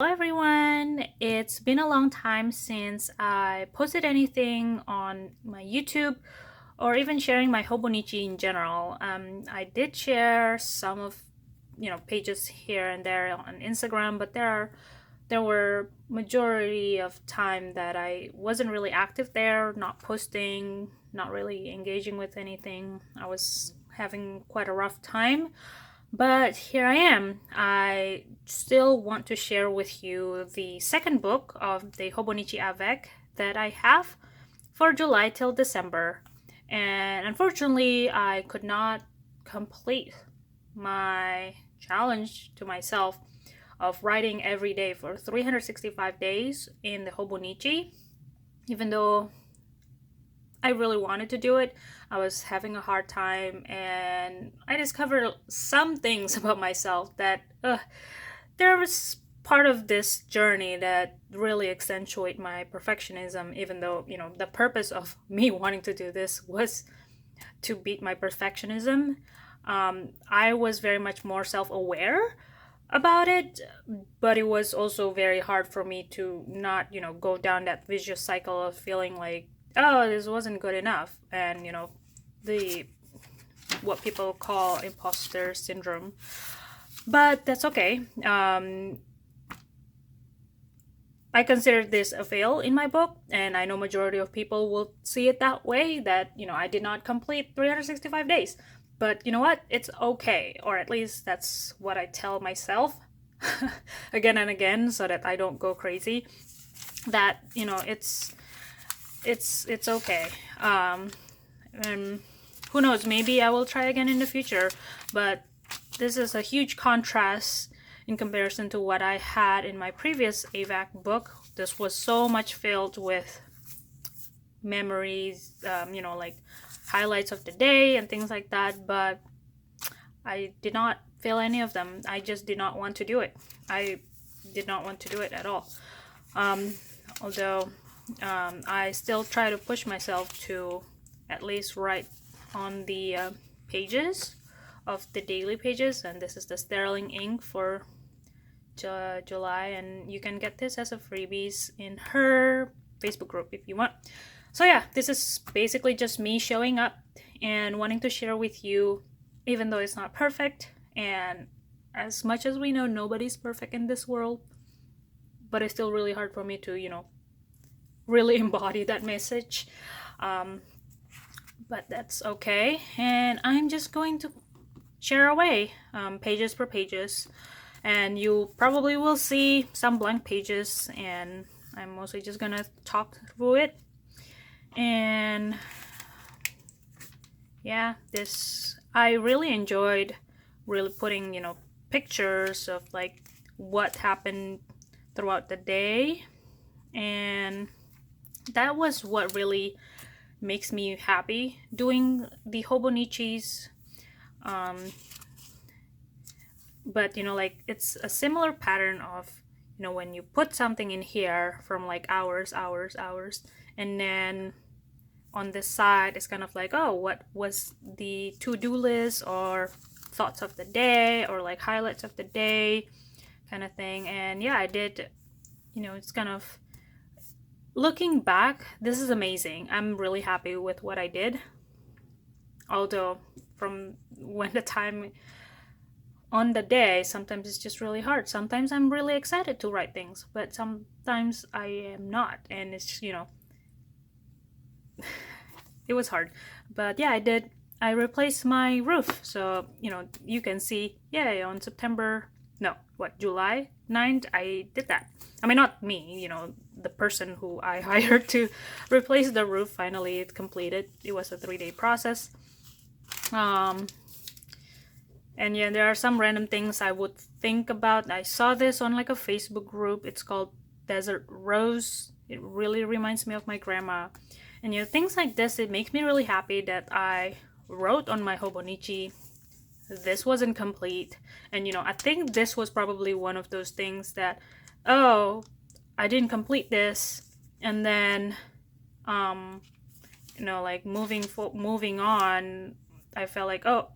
Hello everyone! It's been a long time since I posted anything on my YouTube or even sharing my Hobonichi in general. I did share some of pages here and there on Instagram, but there were majority of time that I wasn't really active there, not posting, not really engaging with anything. I was having quite a rough time. But here I am. I still want to share with you the second book of the Hobonichi avec that I have for July till December. And unfortunately, I could not complete my challenge to myself of writing every day for 365 days in the Hobonichi, even though I really wanted to do it. I was having a hard time, and I discovered some things about myself that there was part of this journey that really accentuate my perfectionism, even though, the purpose of me wanting to do this was to beat my perfectionism. I was very much more self aware about it, but it was also very hard for me to not, go down that vicious cycle of feeling like, oh, this wasn't good enough, and the what people call imposter syndrome. But that's okay. I consider this a fail in my book, and I know majority of people will see it that way, that I did not complete 365 days. But you know what? It's okay, or at least that's what I tell myself again and again, so that I don't go crazy. That it's okay. And who knows? Maybe I will try again in the future. But this is a huge contrast in comparison to what I had in my previous AVAC book. This was so much filled with memories, like highlights of the day and things like that. But I did not feel any of them. I just did not want to do it. I did not want to do it at all. Although I still try to push myself to at least write on the pages of the daily pages, and this is the sterling ink for July, and you can get this as a freebies in her Facebook group if you want. So yeah, this is basically just me showing up and wanting to share with you, even though it's not perfect, and as much as we know nobody's perfect in this world, but it's still really hard for me to really embody that message. But that's okay, and I'm just going to share away, pages per pages, and you probably will see some blank pages, and I'm mostly just gonna talk through it. And yeah, this I really enjoyed, really putting pictures of like what happened throughout the day, and that was what really makes me happy doing the Hobonichis. um, but like it's a similar pattern of when you put something in here from like hours, and then on this side it's kind of like, oh, what was the to-do list or thoughts of the day or like highlights of the day kind of thing. And yeah, I did, it's kind of, looking back, this is amazing. I'm really happy with what I did, although from when the time on the day, sometimes it's just really hard. Sometimes I'm really excited to write things, but sometimes I am not, and it's just, it was hard. But yeah, I did. I replaced my roof, so you can see. Yeah, on September, no, what, July 9th, I did that. I mean, not me. The person who I hired to replace the roof, finally it completed. It was a 3-day process. And yeah, there are some random things I would think about. I saw this on like a Facebook group. It's called Desert Rose. It really reminds me of my grandma. And things like this, it makes me really happy that I wrote on my Hobonichi. This wasn't complete. And I think this was probably one of those things that, oh, I didn't complete this. And then, like moving on, I felt like, oh,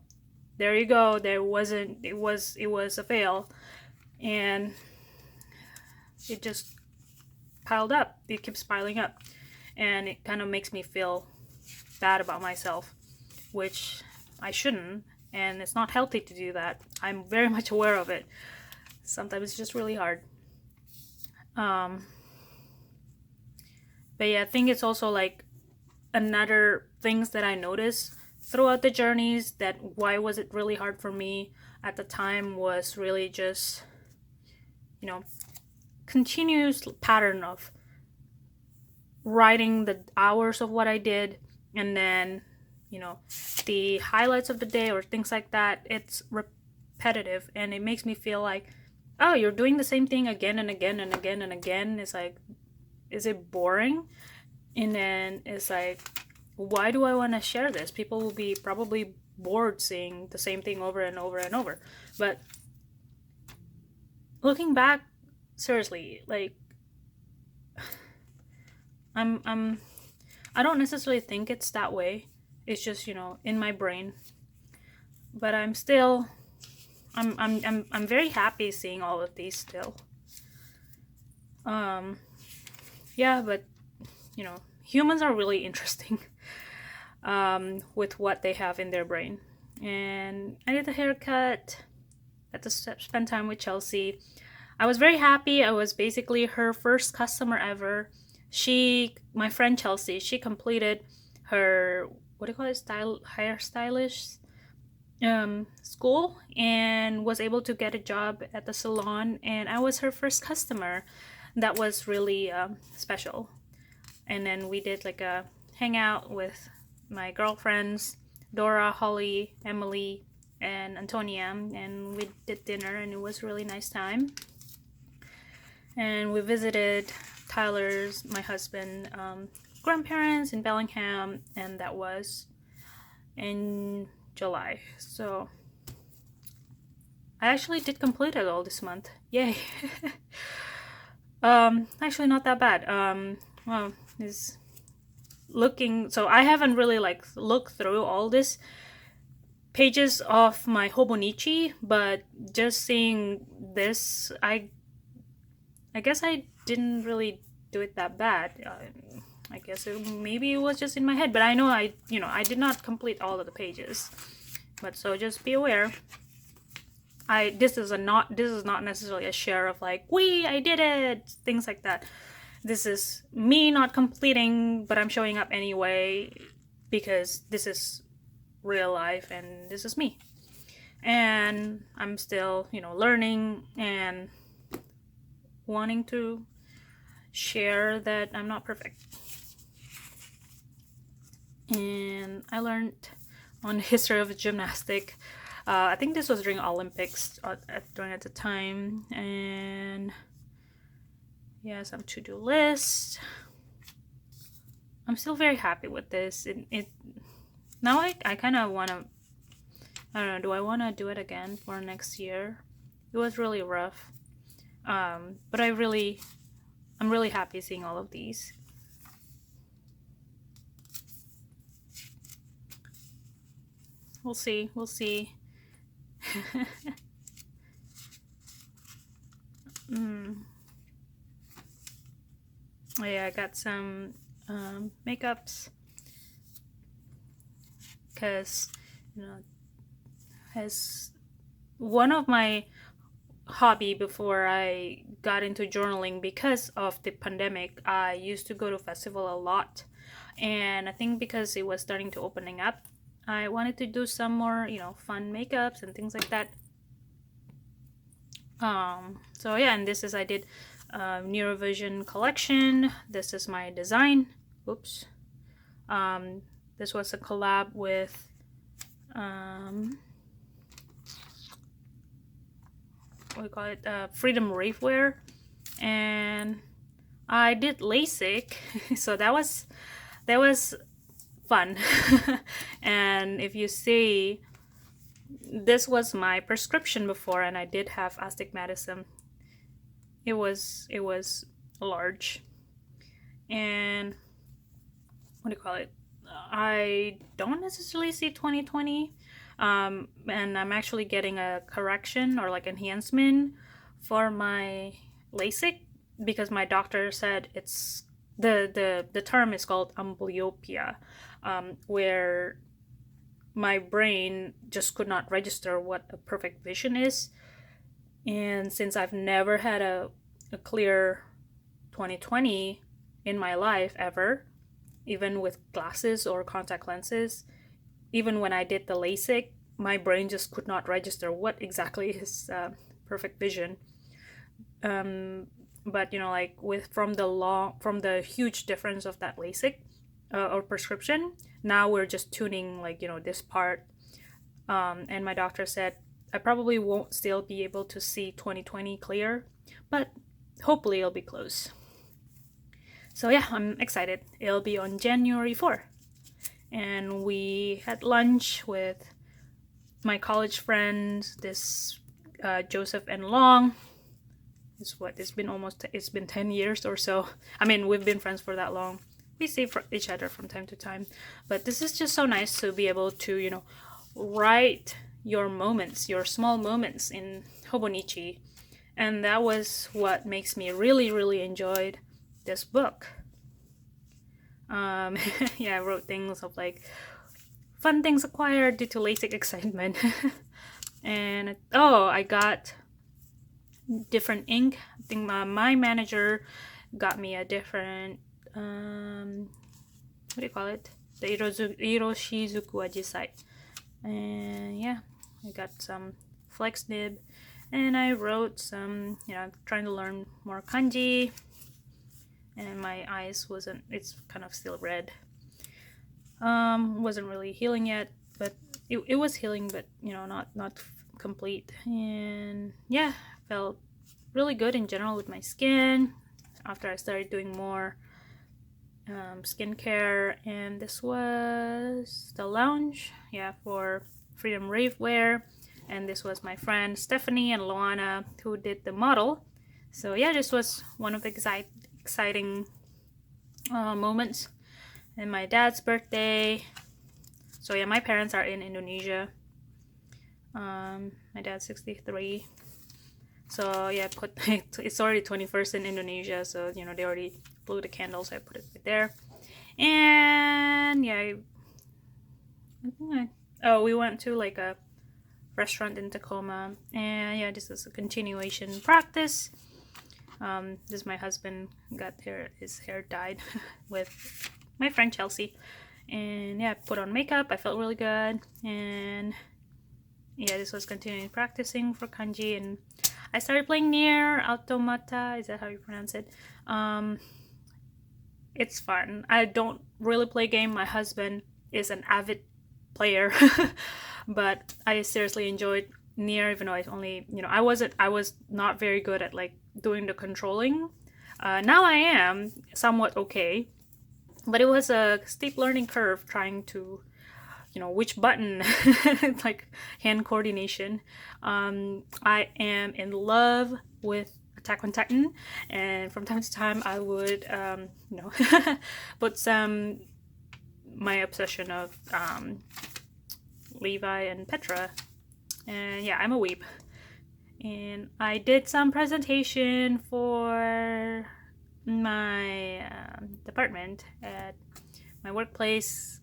there you go, there wasn't, it was a fail. And it just piled up. It keeps piling up, and it kind of makes me feel bad about myself, which I shouldn't, and it's not healthy to do that. I'm very much aware of it. Sometimes it's just really hard. Um, but yeah, I think it's also like another things that I noticed throughout the journeys, that why was it really hard for me at the time was really just, you know, continuous pattern of writing the hours of what I did, and then, you know, the highlights of the day or things like that. It's repetitive, and it makes me feel like, oh, you're doing the same thing again and again and again and again. It's like, is it boring? And then it's like, why do I want to share this? People will be probably bored seeing the same thing over and over and over. But looking back, seriously, like, I don't necessarily think it's that way. It's just, you know, in my brain. But I'm very happy seeing all of these still. Um yeah, but you know, humans are really interesting with what they have in their brain. And I did a haircut, got to spend time with Chelsea. I was very happy. I was basically her first customer ever. My friend Chelsea, she completed her, what do you call it, hairstylist school, and was able to get a job at the salon. And I was her first customer. That was really special. And then we did like a hangout with my girlfriends, Dora, Holly, Emily, and Antonia, and we did dinner, and it was a really nice time. And we visited Tyler's, my husband, grandparents in Bellingham, and that was in July. So I actually did complete it all this month. Yay. Actually not that bad. Well, is looking, so I haven't really like looked through all this pages of my Hobonichi, but just seeing this, I guess I didn't really do it that bad. I guess maybe it was just in my head, but I know I did not complete all of the pages. But so just be aware. This is not necessarily a share of like, I did it, things like that. This is me not completing, but I'm showing up anyway because this is real life and this is me. And I'm still, learning and wanting to share that I'm not perfect. And I learned on history of gymnastic. I think this was during Olympics during at the time. And yeah, some to-do list. I'm still very happy with this. Now I kind of want to, I don't know, do I want to do it again for next year? It was really rough. But I'm really happy seeing all of these. We'll see. Oh, yeah, I got some makeups because as one of my hobby before I got into journaling, because of the pandemic, I used to go to festival a lot, and I think because it was starting to opening up, I wanted to do some more fun makeups and things like that. So yeah, and I did Neurovision collection. This is my design. Oops. This was a collab with what do you call it? Freedom Ravewear, and I did LASIK, so that was fun. And if you see, this was my prescription before, and I did have astigmatism. It was large, and what do you call it? I don't necessarily see 2020, and I'm actually getting a correction or like enhancement for my LASIK because my doctor said it's the term is called amblyopia, where my brain just could not register what a perfect vision is. And since I've never had a clear 2020 in my life ever, even with glasses or contact lenses, even when I did the LASIK, my brain just could not register what exactly is perfect vision. But like from the huge difference of that LASIK or prescription, now we're just tuning this part. And my doctor said I probably won't still be able to see 2020 clear, but hopefully it'll be close. So yeah, I'm excited. It'll be on January 4th. And we had lunch with my college friends, this Joseph and Long. It's been 10 years or so. I mean, we've been friends for that long. We see each other from time to time. But this is just so nice to be able to, write your moments, your small moments in Hobonichi. And that was what makes me really, really enjoyed this book. Yeah, I wrote things of fun things acquired due to LASIK excitement. And I got different ink. I think my manager got me a different what do you call it? The Iroshizuku Ajisai. And yeah, I got some flex nib, and I wrote some, trying to learn more kanji. And my eyes it's kind of still red. Wasn't really healing yet, but it was healing, but not complete. And yeah, felt really good in general with my skin after I started doing more skincare. And this was the lounge, for Freedom Rave Wear. And this was my friend Stephanie and Luana who did the model. So yeah, this was one of the exciting moments. And my dad's birthday. So yeah, my parents are in Indonesia. My dad's 63. So yeah, it's already 21st in Indonesia, so they already blew the candles. So I put it right there. And yeah, we went to a restaurant in Tacoma, and yeah, this is a continuation practice. This my husband got his hair dyed with my friend Chelsea, and yeah, I put on makeup. I felt really good, and yeah, this was continuing practicing for kanji. And I started playing Nier Automata. Is that how you pronounce it? It's fun. I don't really play game. My husband is an avid player, but I seriously enjoyed Nier, even though I was not very good at doing the controlling. Now I am somewhat okay, but it was a steep learning curve trying to which button, hand coordination. I am in love with Attack on Titan, and from time to time I would put my obsession of Levi and Petra. And yeah, I'm a weeb. And I did some presentation for my department at my workplace.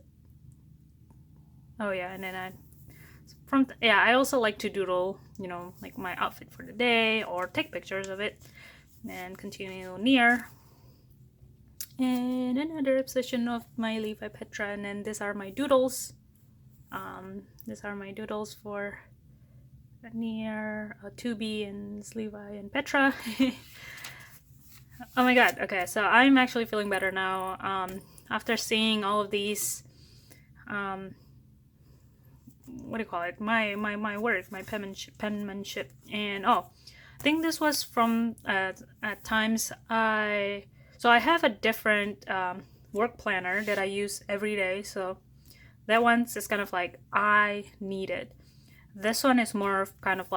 Oh yeah, and then I also like to doodle, my outfit for the day, or take pictures of it, and continue Nier. And another obsession of my Levi Petra, and then these are my doodles. These are my doodles for Nier, Tubi, and Levi and Petra. Oh my god, okay, so I'm actually feeling better now. After seeing all of these what do you call it, my work, my penmanship. And I think this was from at times I have a different work planner that I use every day. So that one's is kind of I need it. This one is more kind of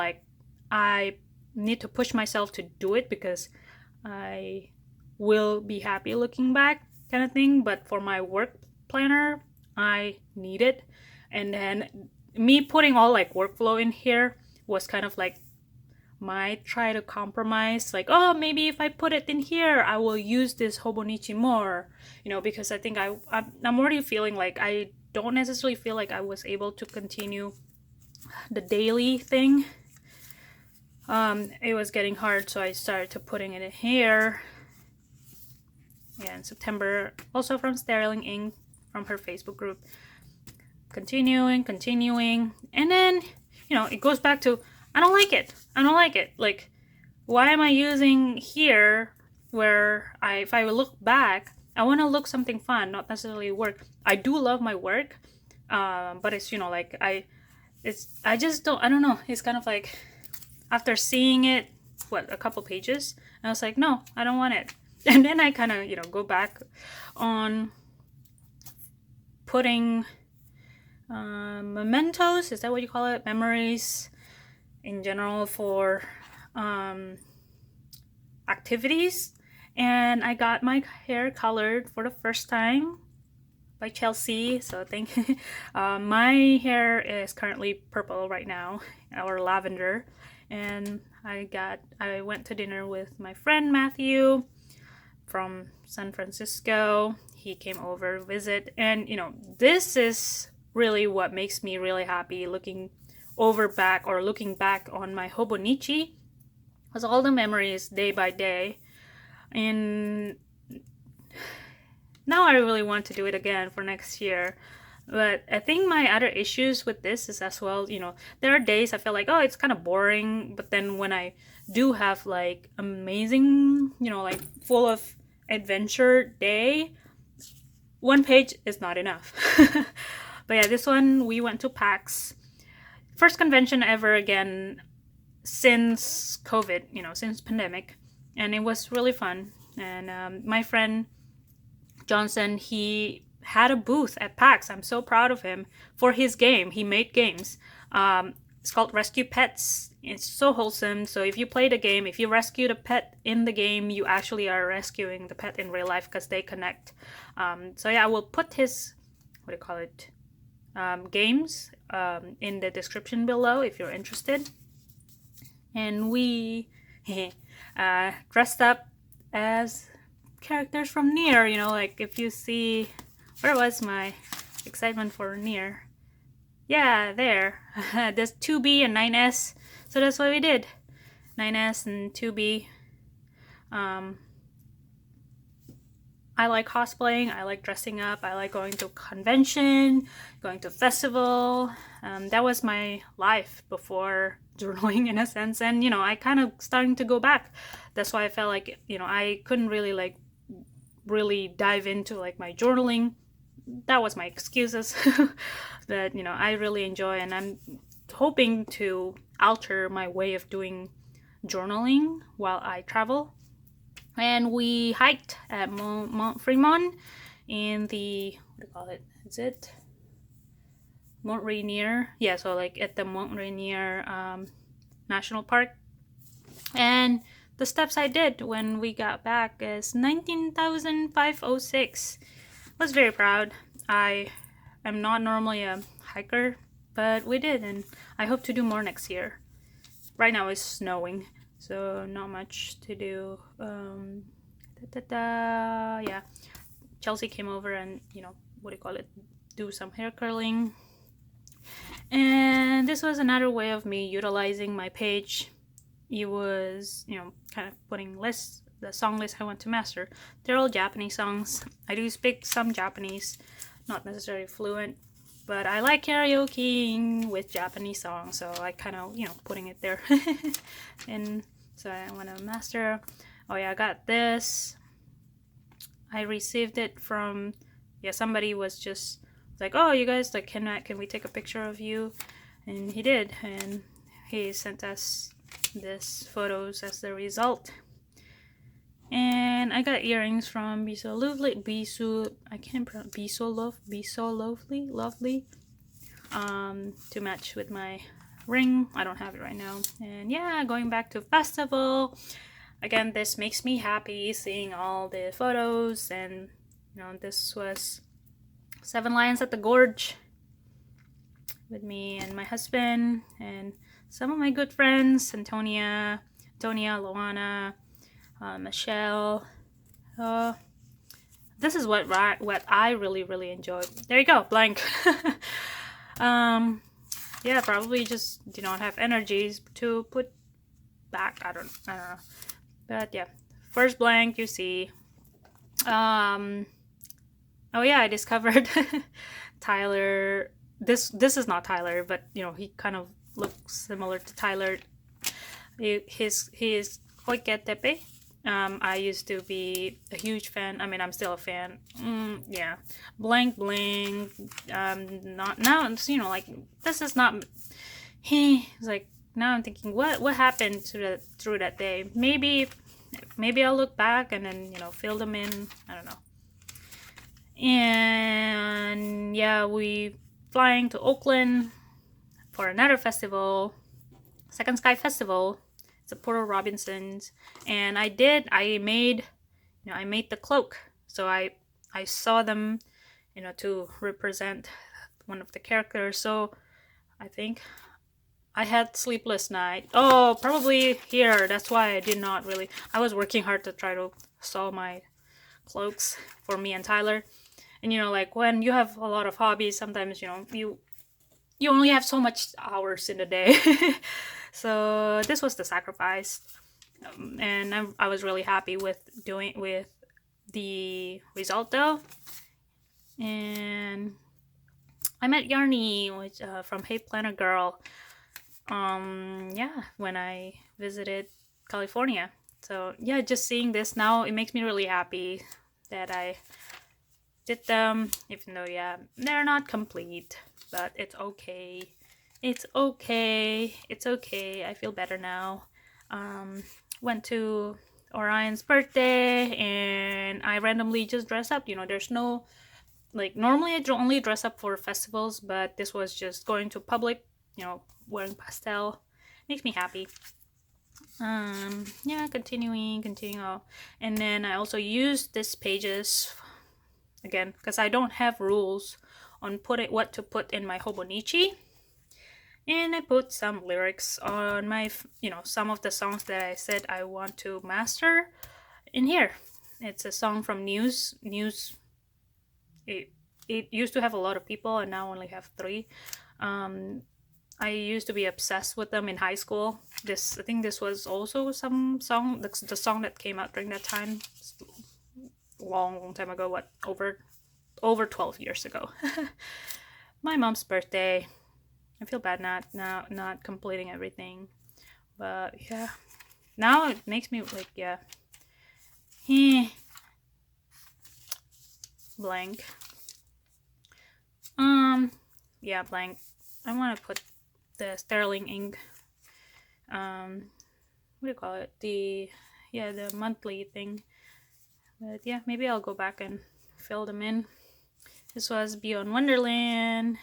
I need to push myself to do it because I will be happy looking back, kind of thing. But for my work planner, I need it. And then me putting all workflow in here was kind of might try to compromise, like, oh, maybe if I put it in here, I will use this Hobonichi more, because I think I'm already feeling like I don't necessarily feel like I was able to continue the daily thing. It was getting hard, so I started to putting it in here. Yeah, in September, also from Sterling Ink, from her Facebook group. Continuing, and then, it goes back to, I don't like it. Like, why am I using here where if I look back, I want to look something fun, not necessarily work. I do love my work, but it's, like, I just don't, I don't know. It's kind of like, after seeing it, a couple pages, I was like, no, I don't want it. And then I kind of, go back on putting mementos, is that what you call it? Memories in general for activities. And I got my hair colored for the first time by Chelsea, so thank you. My hair is currently purple right now, or lavender. And I went to dinner with my friend Matthew from San Francisco. He came over to visit, and this is really what makes me really happy, looking back on my Hobonichi, was all the memories day by day. And now I really want to do it again for next year. But I think my other issues with this is as well, there are days I feel like, oh, it's kind of boring. But then when I do have like amazing, like full of adventure day, one page is not enough. But yeah, this one, we went to PAX. First convention ever again since COVID, since pandemic. And it was really fun. And my friend Johnson, he had a booth at PAX. I'm so proud of him for his game. He made games. It's called Rescue Pets. It's so wholesome. So if you play the game, if you rescue the pet in the game, you actually are rescuing the pet in real life because they connect. So yeah, I will put his, games in the description below if you're interested. And we dressed up as characters from Nier, like if you see, where was my excitement for Nier? Yeah, there. There's 2B and 9S, so that's what we did. 9S and 2B. I like cosplaying, I like dressing up, I like going to convention, going to festival. That was my life before journaling, in a sense. And I kind of starting to go back. That's why I felt like I couldn't really really dive into my journaling. That was my excuses. That I really enjoy, and I'm hoping to alter my way of doing journaling while I travel. And we hiked at Mount Fremont in the, what do you call it? Is it Mount Rainier? Yeah, so at the Mount Rainier National Park. And the steps I did when we got back is 19,506. I was very proud. I am not normally a hiker, but we did, and I hope to do more next year. Right now it's snowing, so not much to do. Yeah, Chelsea came over and do some hair curling. And this was another way of me utilizing my page. It was kind of putting the song list I want to master. They're all Japanese songs. I do speak some Japanese, not necessarily fluent, but I like karaokeing with Japanese songs, so I kind of putting it there. And so I want to master. Oh yeah, I got this. I received it from somebody was just like, oh, you guys, can we take a picture of you? And he did, and he sent us this photos as the result. And I got earrings from Be So Lovely, I can't pronounce, Be So Lovely, to match with my ring. I don't have it right now. And yeah, going back to festival again, this makes me happy seeing all the photos. And this was 7 Lions at the Gorge with me and my husband, and some of my good friends, Antonia, Luana, Michelle. Uh, this is what I really enjoyed. There you go, blank. um, yeah, probably just do not have energies to put back. I don't know. But yeah, first blank you see. Um, oh yeah, I discovered Tyler. This is not Tyler, but he kind of looks similar to Tyler. He is quite tepe. I used to be a huge fan. I mean, I'm still a fan. Yeah, blank blank. Not now. It's, like this is not. He it's like now I'm thinking what happened through that day. Maybe I'll look back and then fill them in. I don't know. And yeah, we flying to Oakland for another festival, Second Sky Festival. It's a Porter Robinson's, and I made the cloak. So I saw them, to represent one of the characters. So I think I had sleepless night. Oh, probably here. That's why I did not really. I was working hard to try to sew my cloaks for me and Tyler. And like when you have a lot of hobbies, sometimes you only have so much hours in a day. So this was the sacrifice, and I was really happy with the result though. And I met Yarny, which from Hey Planner Girl. Yeah, when I visited California. So yeah, just seeing this now, it makes me really happy that I did them, even though yeah, they're not complete, but it's okay. It's okay. It's okay. I feel better now. Went to Orion's birthday and I randomly just dress up. There's no normally I only dress up for festivals, but this was just going to public, wearing pastel. Makes me happy. Yeah, continuing on. And then I also used these pages again because I don't have rules on what to put in my Hobonichi. And I put some lyrics on my, some of the songs that I said I want to master in here. It's a song from News. It used to have a lot of people and now only have 3. I used to be obsessed with them in high school. I think this was also some song, the song that came out during that time. Long time ago, over 12 years ago. My mom's birthday. I feel bad not completing everything, but yeah, now it makes me yeah, blank. Yeah, blank. I want to put the sterling ink. What do you call it? The monthly thing. But yeah, maybe I'll go back and fill them in. This was Beyond Wonderland.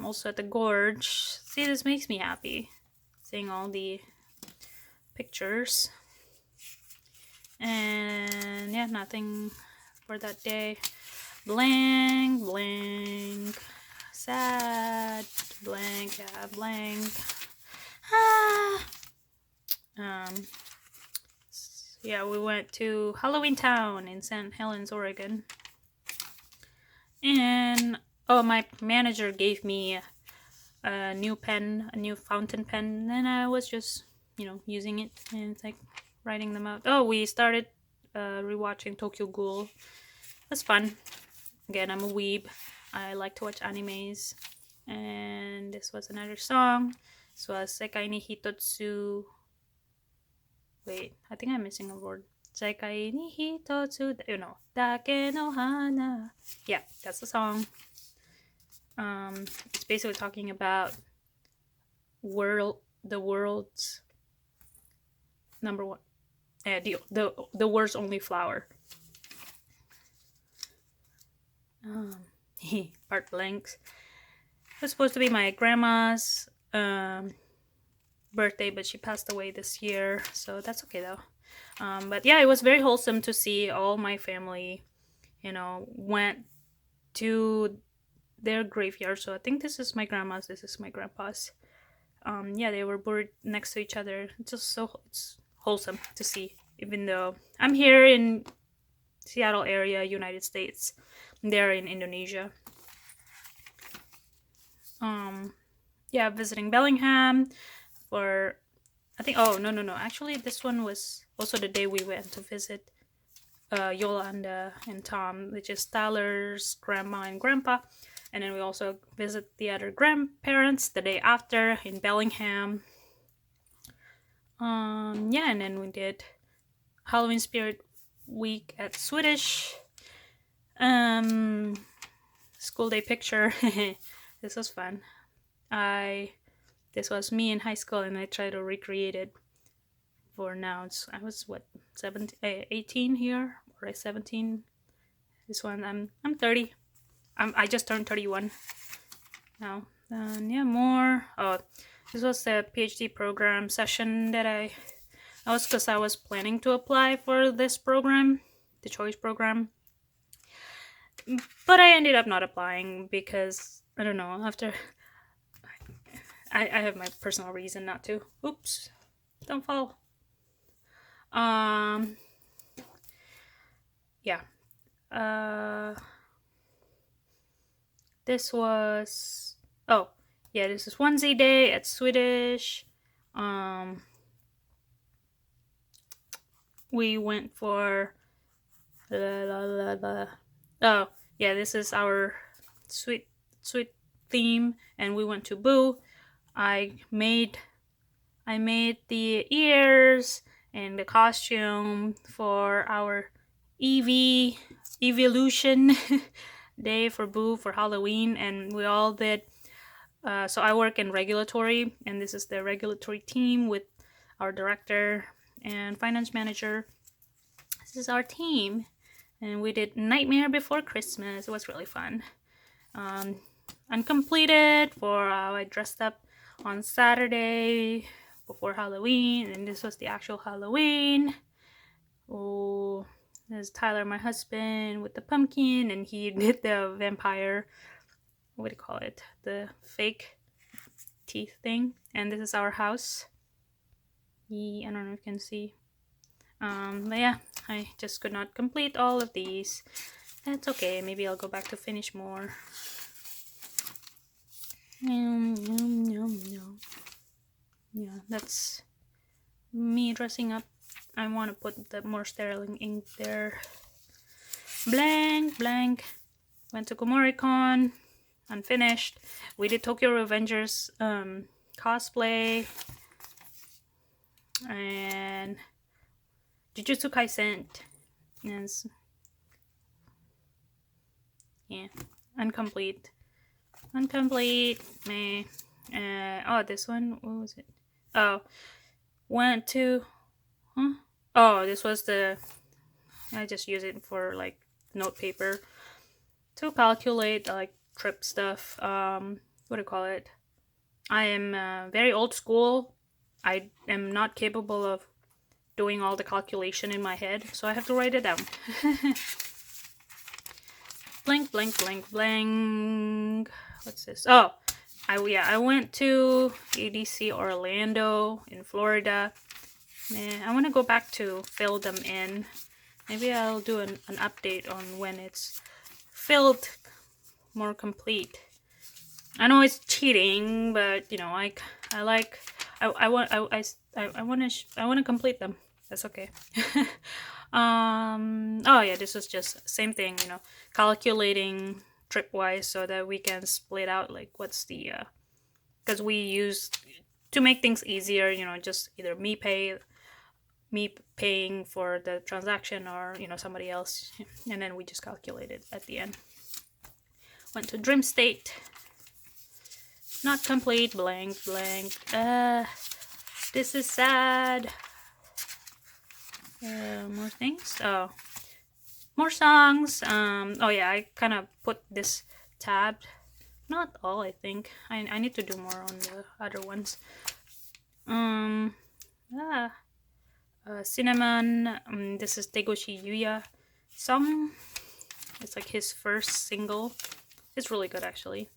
Also at the Gorge. See, this makes me happy. Seeing all the pictures. And yeah, nothing for that day. Blank, blank. Sad, blank, yeah, blank. Yeah, we went to Halloween Town in St. Helens, Oregon. And my manager gave me a new fountain pen, and I was just using it, and it's like writing them out. Oh, we started rewatching Tokyo Ghoul. That's fun. Again, I'm a weeb. I like to watch animes. And this was another song. This was Sekai ni Hitotsu. Wait, I think I'm missing a word. Sekai ni Hitotsu, Dake no Hana. Yeah, that's the song. It's basically talking about the world's number one, the world's only flower. Part blanks. It was supposed to be my grandma's birthday, but she passed away this year, so that's okay though. But yeah, it was very wholesome to see all my family, went to their graveyard. So I think this is my grandma's, this is my grandpa's. Yeah, they were buried next to each other. It's wholesome to see, even though I'm here in Seattle area, United States. They're in Indonesia. Yeah, visiting Bellingham for, I think, oh, no. Actually, this one was also the day we went to visit Yolanda and Tom, which is Tyler's grandma and grandpa. And then we also visit the other grandparents the day after in Bellingham. Yeah, and then we did Halloween Spirit Week at Swedish. School day picture. This was fun. This was me in high school, and I tried to recreate it for now. I was what, 17, 18 here, or 17. This one, I'm 30. I just turned 31 now. Yeah, more. Oh, this was the PhD program session that I was, because I was planning to apply for this program, the choice program, but I ended up not applying because I don't know. After I have my personal reason not to. Oops, don't fall. Yeah. This was, oh yeah, this is onesie day at Swedish. We went for oh yeah, this is our sweet theme, and we went to Boo. I made the ears and the costume for our evolution day for Boo for Halloween, and we all did. So I work in regulatory, and this is the regulatory team with our director and finance manager. This is our team, and we did Nightmare Before Christmas. It was really fun. Uncompleted for I dressed up on Saturday before Halloween, and this was the actual Halloween. Oh, there's Tyler, my husband, with the pumpkin, and he did the vampire, what do you call it, the fake teeth thing. And this is our house. I don't know if you can see. But yeah, I just could not complete all of these. That's okay, maybe I'll go back to finish more. Yeah, that's me dressing up. I want to put the more sterling ink there. Blank. Went to Komoricon, unfinished. We did Tokyo Revengers cosplay, and Jujutsu Kaisen. Yes. Yeah, incomplete. Meh. Oh, this one. What was it? Oh, went to. Huh? Oh, this was the. I just use it for like note paper to calculate like trip stuff. What do you call it? I am very old school. I am not capable of doing all the calculation in my head, so I have to write it down. Blank. What's this? Oh, I went to EDC Orlando in Florida. I want to go back to fill them in. Maybe I'll do an update on when it's filled more complete. I know it's cheating, but you know, I want to complete them. That's okay. Oh yeah, this was just same thing, you know, calculating tripwise so that we can split out like what's the because we use to make things easier, you know, just either me paying for the transaction, or you know, somebody else, and then we just calculate it at the end. Went to Dream State. Not complete. Blank. This is sad. More things. Oh, more songs. Oh yeah, I kind of put this tab. Not all, I think. I need to do more on the other ones. Cinnamon. This is Tegoshi Yuya song. It's like his first single. It's really good, actually.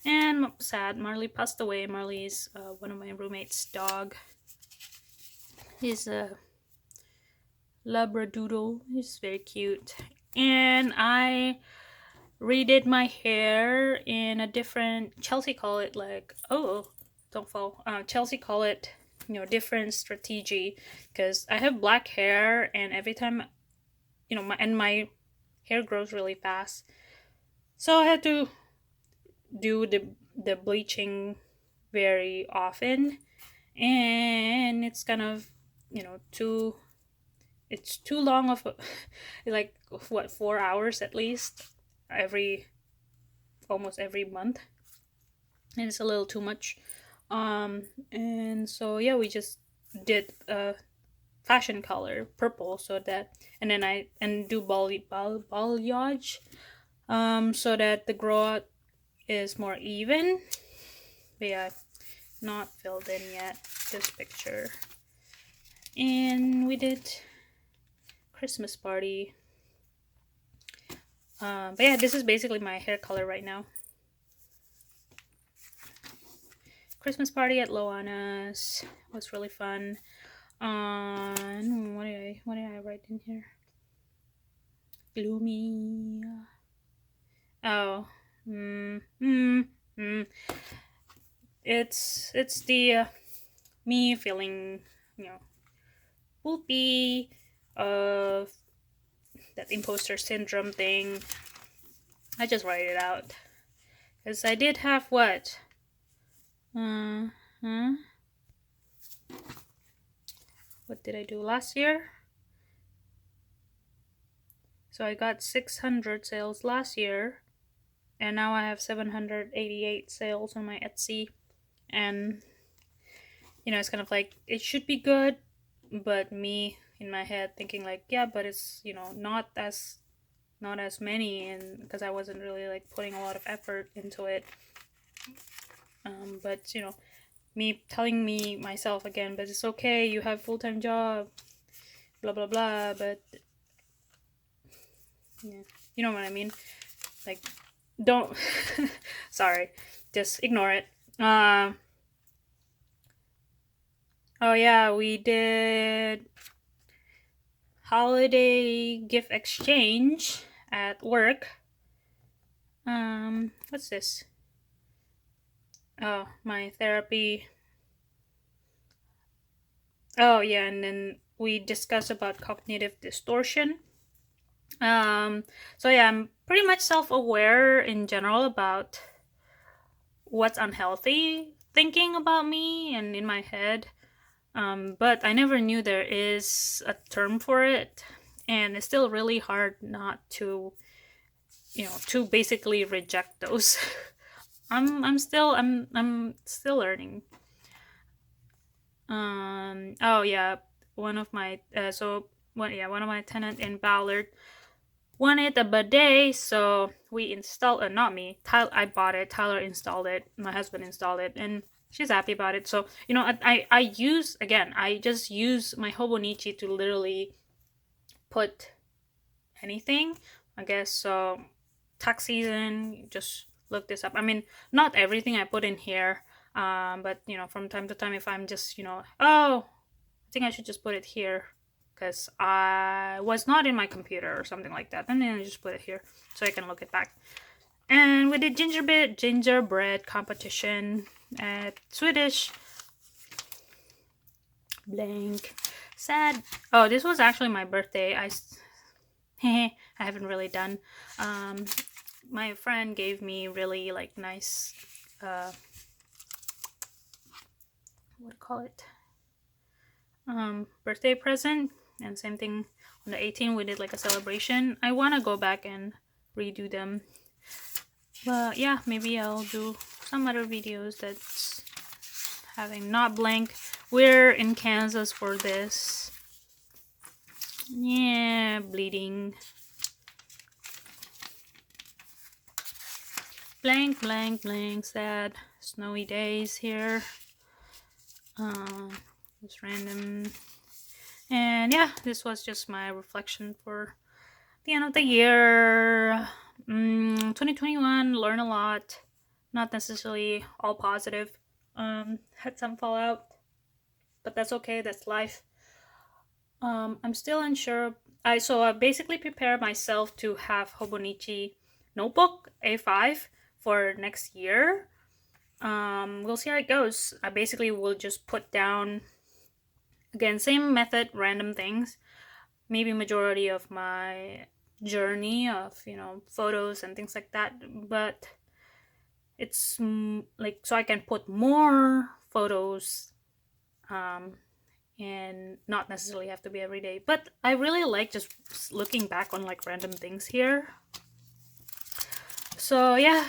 And sad, Marley passed away. Marley is one of my roommate's dog. He's a Labradoodle. He's very cute. And I redid my hair in a different, Chelsea call it like, oh, don't fall. Chelsea call it, different strategy, because I have black hair, and every time, my hair grows really fast. So I had to do the bleaching very often, and it's kind of, too it's too long of a, like, what, 4 hours at least every almost every month, and it's a little too much. And so yeah, we just did a fashion color purple, so that, and then I and do balayage, so that the grow out is more even. But yeah, not filled in yet, this picture. And we did Christmas party. But yeah, this is basically my hair color right now. Christmas party at Loana's was really fun. What did I write in here? Gloomy. Oh, it's the me feeling, poopy of that imposter syndrome thing. I just write it out because I did have what. What did I do last year? So I got 600 sales last year, and now I have 788 sales on my Etsy. And it's kind of like, it should be good, but me in my head thinking like, yeah, but it's, not as many, and because I wasn't really like putting a lot of effort into it. But me telling myself again, but it's okay, you have full-time job, blah blah blah. But yeah, you know what I mean, like, don't sorry, just ignore it. Oh yeah, we did holiday gift exchange at work. What's this? Oh, my therapy. Oh yeah, and then we discussed about cognitive distortion. So yeah, I'm pretty much self-aware in general about what's unhealthy thinking about me and in my head. But I never knew there is a term for it, and it's still really hard not to, to basically reject those. I'm still learning. Oh yeah, one of my one of my tenant in Ballard wanted a bidet, so we installed. Not me. I bought it. Tyler installed it. My husband installed it, and she's happy about it. So I use, again, I just use my Hobonichi to literally put anything, I guess. So tax season, just look this up. I mean, not everything I put in here, but from time to time, if I'm just oh, I think I should just put it here because I was not in my computer or something like that, and then I just put it here so I can look it back. And we did gingerbread competition at Swedish. Blank. Sad. Oh, this was actually my birthday. I haven't really done. My friend gave me really like nice, what do you call it? Birthday present, and same thing on the 18th we did like a celebration. I want to go back and redo them, but yeah, maybe I'll do some other videos that's having not blank. We're in Kansas for this. Yeah, bleeding. Blank, blank, blank. Sad snowy days here. Just random. And yeah, this was just my reflection for the end of the year. 2021, learn a lot. not necessarily all positive. Had some fallout, but that's okay. That's life. I'm still unsure. I basically prepare myself to have Hobonichi notebook A5 for next year. We'll see how it goes. I basically will just put down, again, same method, random things. Maybe majority of my journey of photos and things like that, but it's like so I can put more photos, um, and not necessarily have to be every day. But I really like just looking back on like random things here. So yeah,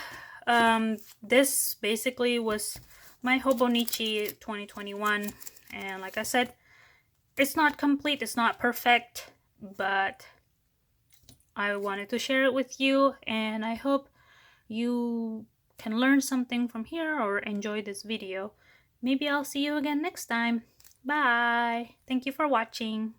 this basically was my Hobonichi 2021, and like I said, it's not complete, it's not perfect, but I wanted to share it with you, and I hope you can learn something from here or enjoy this video. Maybe I'll see you again next time. Bye. Thank you for watching.